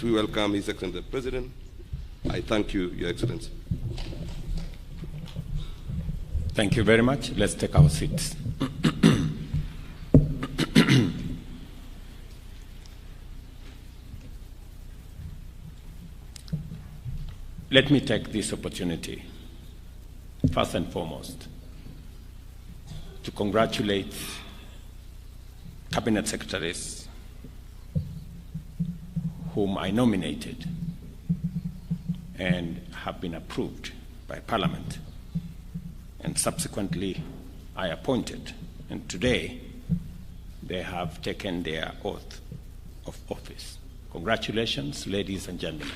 we welcome His Excellency the President. I thank you, Your Excellency. Thank you very much. Let's take our seats. Let me take this opportunity, first and foremost, to congratulate Cabinet Secretaries whom I nominated and have been approved by Parliament, and subsequently I appointed. And today they have taken their oath of office. Congratulations, ladies and gentlemen.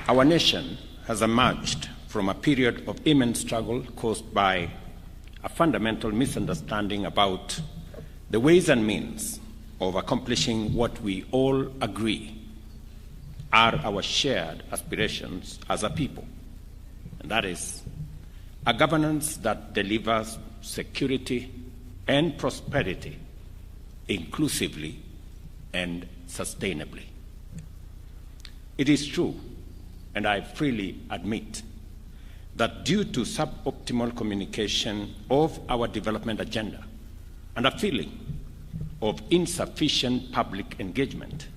Our nation has emerged from a period of immense struggle caused by a fundamental misunderstanding about the ways and means of accomplishing what we all agree are our shared aspirations as a people, and that is a governance that delivers security and prosperity inclusively and sustainably. It is true, and I freely admit, that due to suboptimal communication of our development agenda and a feeling of insufficient public engagement,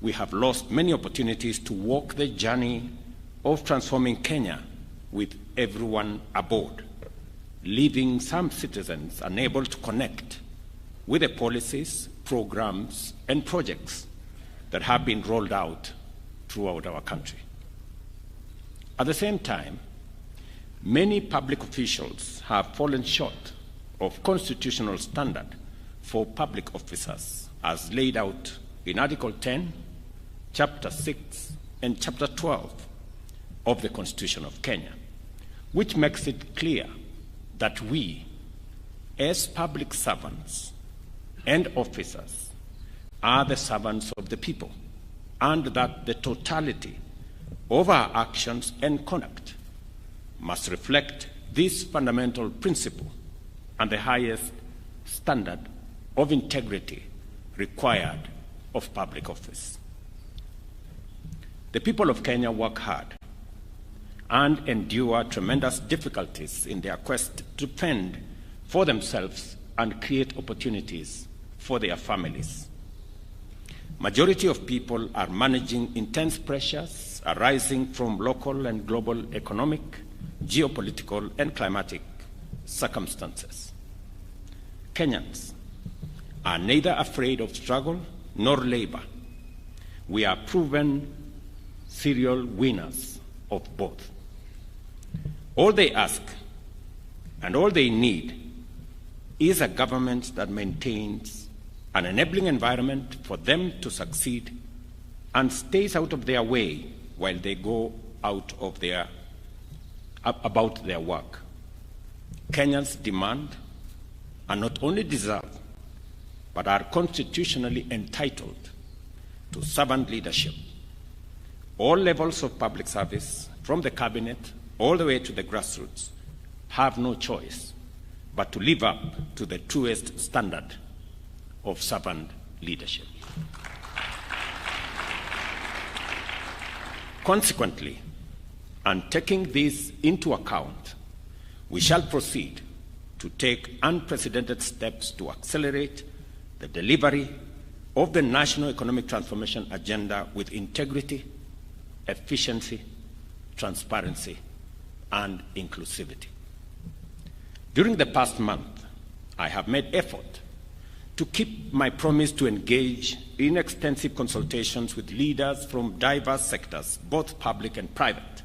we have lost many opportunities to walk the journey of transforming Kenya with everyone aboard, leaving some citizens unable to connect with the policies, programs, and projects that have been rolled out throughout our country. At the same time, many public officials have fallen short of constitutional standard for public officers as laid out in Article 10, Chapter 6, and Chapter 12 of the Constitution of Kenya, which makes it clear that we, as public servants and officers, are the servants of the people, and that the totality of our actions and conduct must reflect this fundamental principle and the highest standard of integrity required of public office. The people of Kenya work hard and endure tremendous difficulties in their quest to fend for themselves and create opportunities for their families. Majority of people are managing intense pressures arising from local and global economic, geopolitical, and climatic circumstances. Kenyans are neither afraid of struggle nor labor. We are proven serial winners of both. All they ask and all they need is a government that maintains an enabling environment for them to succeed and stays out of their way while they go about their work. Kenyans demand and not only deserve, but are constitutionally entitled to servant leadership. All levels of public service, from the cabinet all the way to the grassroots, have no choice but to live up to the truest standard of servant leadership. Consequently, and taking this into account, we shall proceed to take unprecedented steps to accelerate the delivery of the national economic transformation agenda with integrity, efficiency, transparency, and inclusivity. During the past month, I have made effort to keep my promise to engage in extensive consultations with leaders from diverse sectors, both public and private,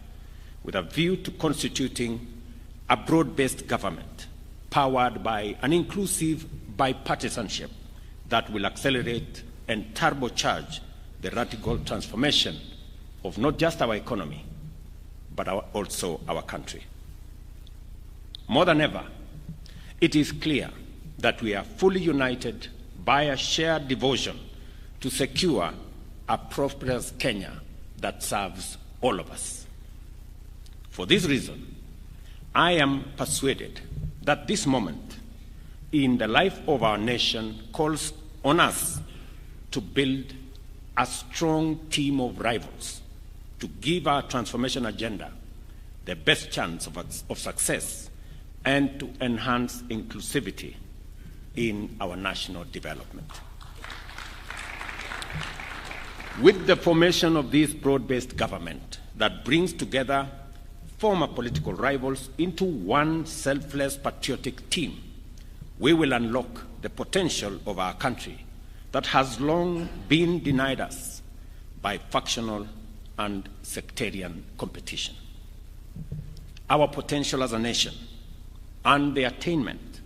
with a view to constituting a broad-based government powered by an inclusive bipartisanship that will accelerate and turbocharge the radical transformation of not just our economy, but also our country. More than ever, it is clear that we are fully united by a shared devotion to secure a prosperous Kenya that serves all of us. For this reason, I am persuaded that this moment in the life of our nation calls on us to build a strong team of rivals to give our transformation agenda the best chance of success and to enhance inclusivity in our national development. With the formation of this broad-based government that brings together former political rivals into one selfless patriotic team, we will unlock the potential of our country that has long been denied us by factional and sectarian competition. Our potential as a nation and the attainment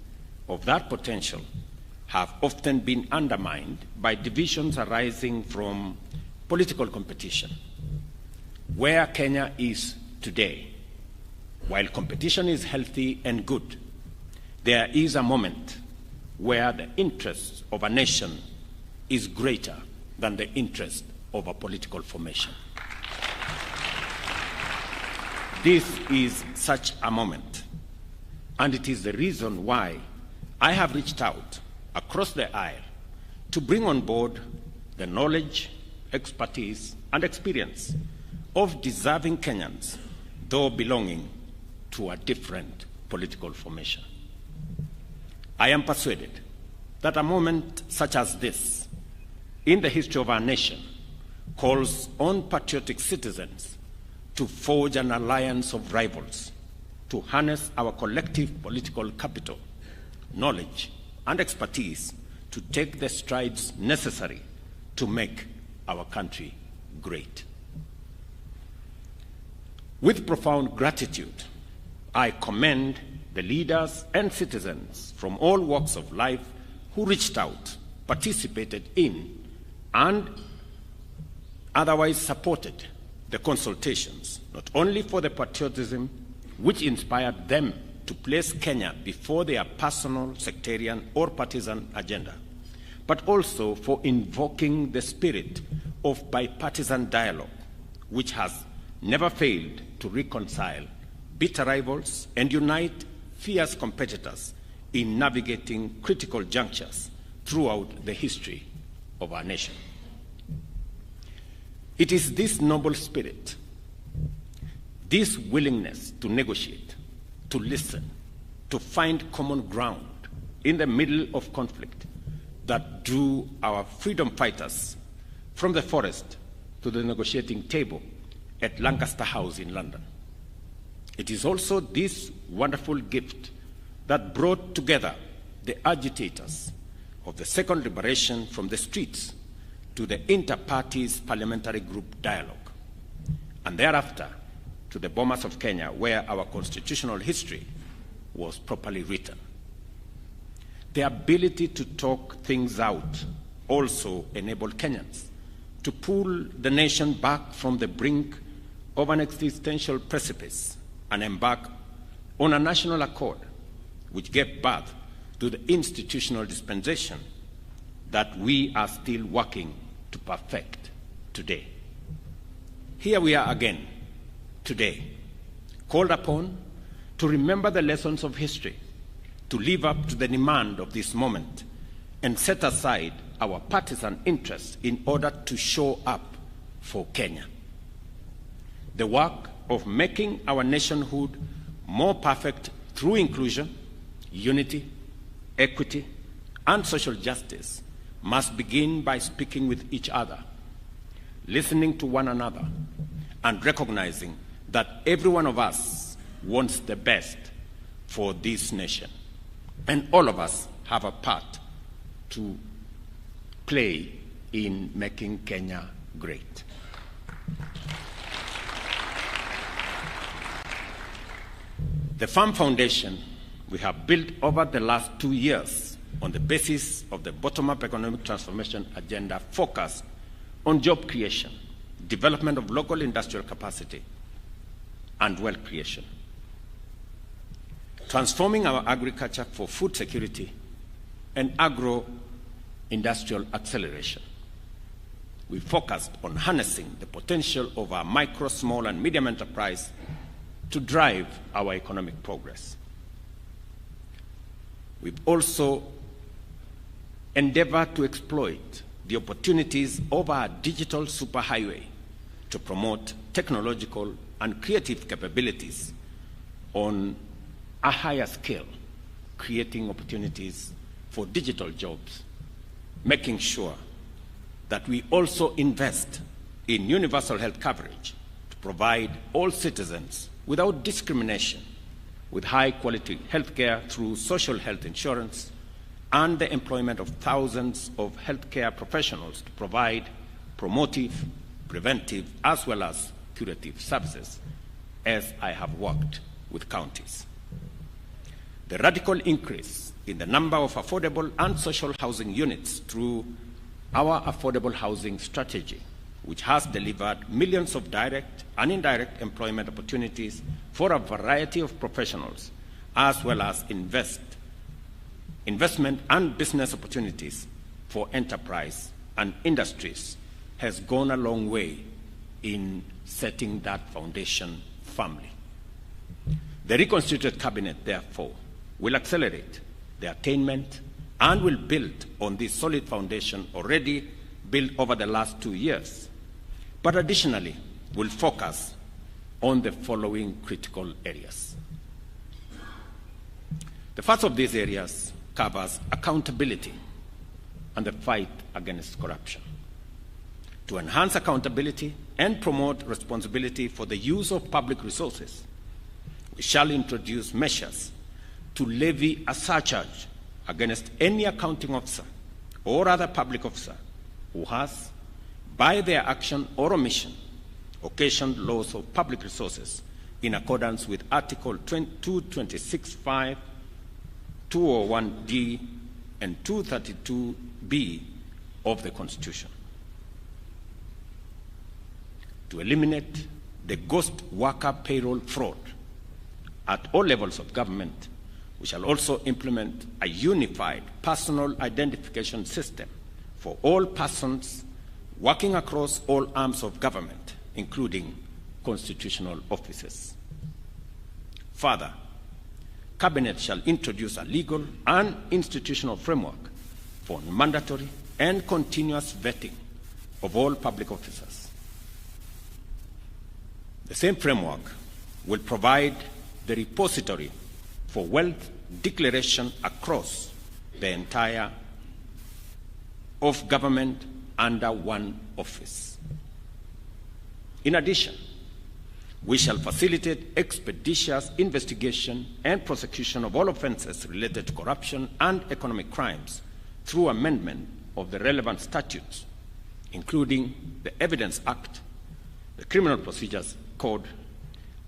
of that potential have often been undermined by divisions arising from political competition. Where Kenya is today, while competition is healthy and good, there is a moment where the interest of a nation is greater than the interest of a political formation. This is such a moment, and it is the reason why I have reached out across the aisle to bring on board the knowledge, expertise, and experience of deserving Kenyans, though belonging to a different political formation. I am persuaded that a moment such as this in the history of our nation calls on patriotic citizens to forge an alliance of rivals, to harness our collective political capital, knowledge, and expertise to take the strides necessary to make our country great. With profound gratitude, I commend the leaders and citizens from all walks of life who reached out, participated in, and otherwise supported the consultations, not only for the patriotism which inspired them to place Kenya before their personal, sectarian, or partisan agenda, but also for invoking the spirit of bipartisan dialogue, which has never failed to reconcile bitter rivals and unite fierce competitors in navigating critical junctures throughout the history of our nation. It is this noble spirit, this willingness to negotiate, to listen, to find common ground in the middle of conflict that drew our freedom fighters from the forest to the negotiating table at Lancaster House in London. It is also this wonderful gift that brought together the agitators of the second liberation from the streets to the inter-parties parliamentary group dialogue, and thereafter to the bombers of Kenya, where our constitutional history was properly written. The ability to talk things out also enabled Kenyans to pull the nation back from the brink of an existential precipice and embark on a national accord which gave birth to the institutional dispensation that we are still working to perfect today. Here we are again today, called upon to remember the lessons of history, to live up to the demand of this moment, and set aside our partisan interests in order to show up for Kenya. The work of making our nationhood more perfect through inclusion, unity, equity, and social justice must begin by speaking with each other, listening to one another, and recognizing that every one of us wants the best for this nation. And all of us have a part to play in making Kenya great. The firm foundation we have built over the last 2 years on the basis of the bottom-up economic transformation agenda focused on job creation, development of local industrial capacity, and wealth creation, transforming our agriculture for food security and agro-industrial acceleration. We focused on harnessing the potential of our micro, small, and medium enterprise to drive our economic progress. We've also endeavor to exploit the opportunities of our digital superhighway to promote technological and creative capabilities on a higher scale, creating opportunities for digital jobs, making sure that we also invest in universal health coverage to provide all citizens without discrimination with high-quality healthcare through social health insurance and the employment of thousands of healthcare professionals to provide promotive, preventive, as well as curative services, as I have worked with counties. The radical increase in the number of affordable and social housing units through our affordable housing strategy, which has delivered millions of direct and indirect employment opportunities for a variety of professionals, as well as investment and business opportunities for enterprise and industries, has gone a long way in setting that foundation firmly. The reconstituted cabinet, therefore, will accelerate the attainment and will build on this solid foundation already built over the last 2 years, but additionally will focus on the following critical areas. The first of these areas covers accountability and the fight against corruption. To enhance accountability and promote responsibility for the use of public resources, we shall introduce measures to levy a surcharge against any accounting officer or other public officer who has, by their action or omission, occasioned loss of public resources in accordance with Article 226(5), 201(d), and 232(b) of the Constitution. To eliminate the ghost worker payroll fraud at all levels of government, we shall also implement a unified personal identification system for all persons working across all arms of government, including constitutional offices. Further, Cabinet shall introduce a legal and institutional framework for mandatory and continuous vetting of all public officers. The same framework will provide the repository for wealth declaration across the entire of government under one office. In addition, we shall facilitate expeditious investigation and prosecution of all offenses related to corruption and economic crimes through amendment of the relevant statutes, including the Evidence Act, the Criminal Procedures Code,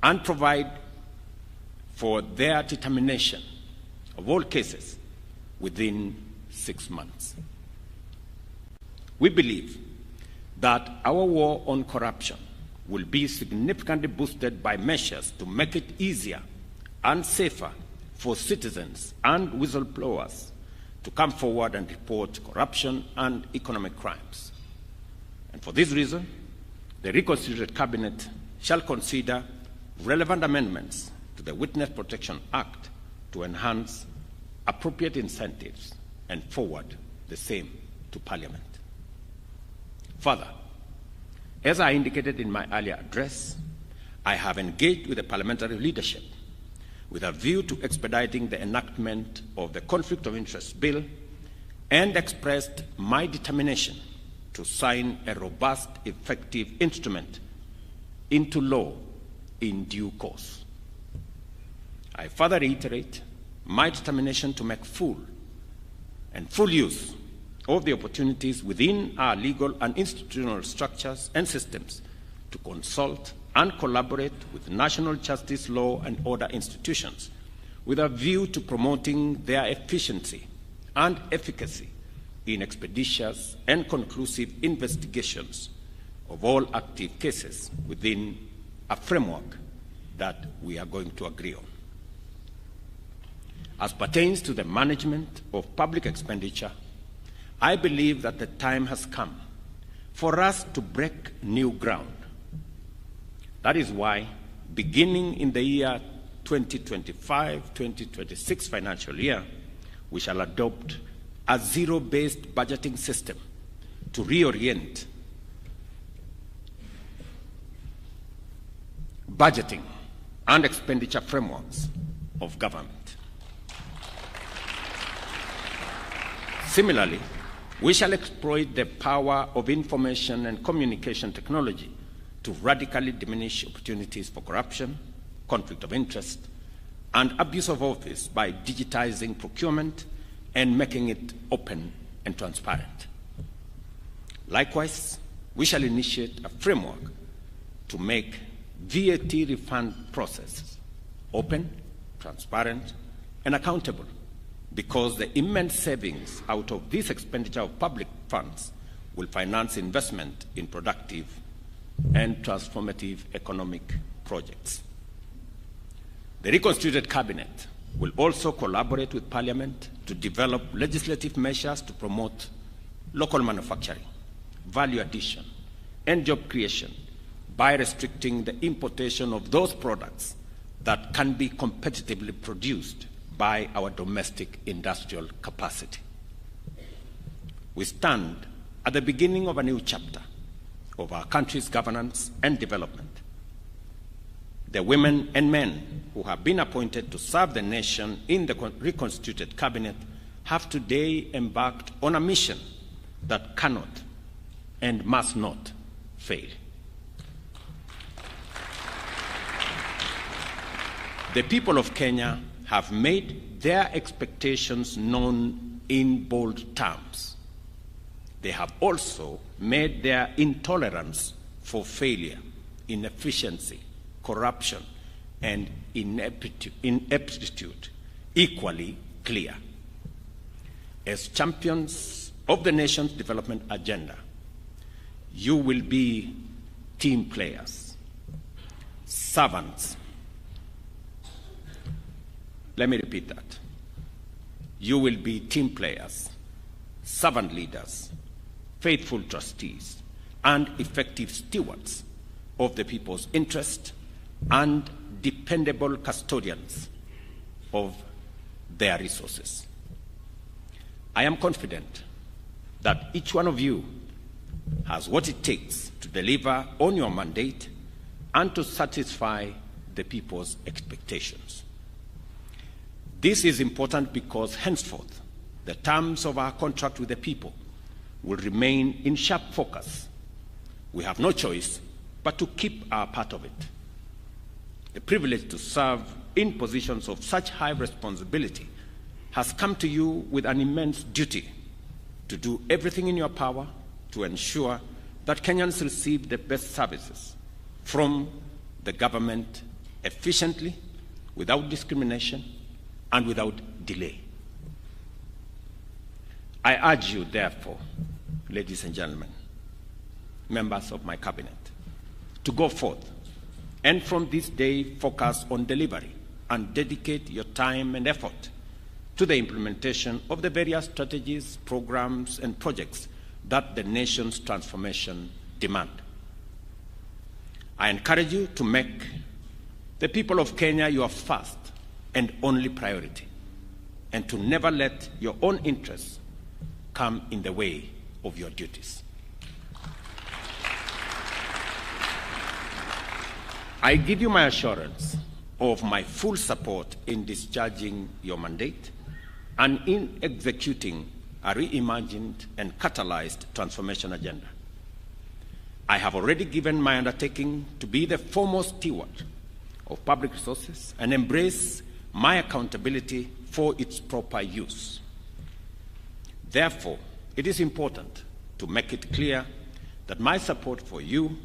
and provide for their determination of all cases within 6 months. We believe that our war on corruption will be significantly boosted by measures to make it easier and safer for citizens and whistleblowers to come forward and report corruption and economic crimes. And for this reason, the reconstituted Cabinet shall consider relevant amendments to the Witness Protection Act to enhance appropriate incentives and forward the same to Parliament. Further, as I indicated in my earlier address, I have engaged with the parliamentary leadership with a view to expediting the enactment of the Conflict of Interest Bill and expressed my determination to sign a robust, effective instrument into law in due course. I further reiterate my determination to make full use of the opportunities within our legal and institutional structures and systems to consult and collaborate with national justice, law, and order institutions with a view to promoting their efficiency and efficacy in expeditious and conclusive investigations of all active cases within a framework that we are going to agree on. As pertains to the management of public expenditure, I believe that the time has come for us to break new ground. That is why, beginning in the year 2025-2026 financial year, we shall adopt a zero-based budgeting system to reorient budgeting and expenditure frameworks of government. Similarly, we shall exploit the power of information and communication technology to radically diminish opportunities for corruption, conflict of interest, and abuse of office by digitizing procurement and making it open and transparent. Likewise, we shall initiate a framework to make VAT refund processes open, transparent, and accountable, because the immense savings out of this expenditure of public funds will finance investment in productive and transformative economic projects. The reconstituted cabinet will also collaborate with Parliament to develop legislative measures to promote local manufacturing, value addition, and job creation by restricting the importation of those products that can be competitively produced by our domestic industrial capacity. We stand at the beginning of a new chapter of our country's governance and development. The women and men who have been appointed to serve the nation in the reconstituted cabinet have today embarked on a mission that cannot and must not fail. The people of Kenya have made their expectations known in bold terms. They have also made their intolerance for failure, inefficiency, corruption, and ineptitude equally clear. As champions of the nation's development agenda, you will be team players, servants. Let me repeat that. You will be team players, servant leaders, faithful trustees, and effective stewards of the people's interest and dependable custodians of their resources. I am confident that each one of you has what it takes to deliver on your mandate and to satisfy the people's expectations. This is important because henceforth, the terms of our contract with the people will remain in sharp focus. We have no choice but to keep our part of it. The privilege to serve in positions of such high responsibility has come to you with an immense duty to do everything in your power to ensure that Kenyans receive the best services from the government efficiently, without discrimination, and without delay. I urge you, therefore, ladies and gentlemen, members of my cabinet, to go forth and from this day focus on delivery and dedicate your time and effort to the implementation of the various strategies, programs, and projects that the nation's transformation demand. I encourage you to make the people of Kenya your first and only priority, and to never let your own interests come in the way of your duties. I give you my assurance of my full support in discharging your mandate and in executing a reimagined and catalyzed transformation agenda. I have already given my undertaking to be the foremost steward of public resources and embrace my accountability for its proper use. Therefore, it is important to make it clear that my support for you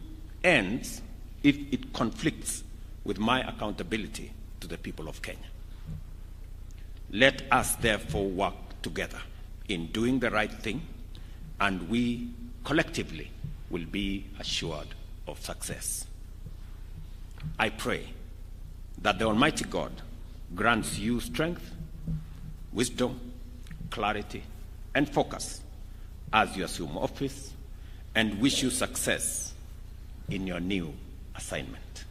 ends if it conflicts with my accountability to the people of Kenya. Let us therefore work together in doing the right thing, and we collectively will be assured of success. I pray that the Almighty God grants you strength, wisdom, clarity, and focus as you assume office, and wish you success in your new assignment.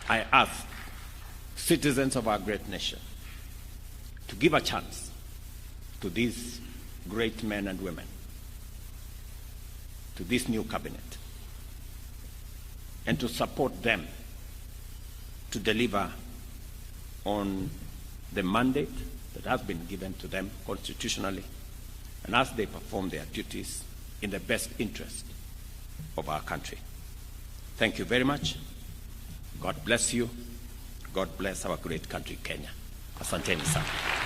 I ask citizens of our great nation to give a chance to these great men and women, to this new cabinet, and to support them to deliver on the mandate that has been given to them constitutionally, and as they perform their duties in the best interest of our country. Thank you very much. God bless you. God bless our great country, Kenya. Asanteni sana.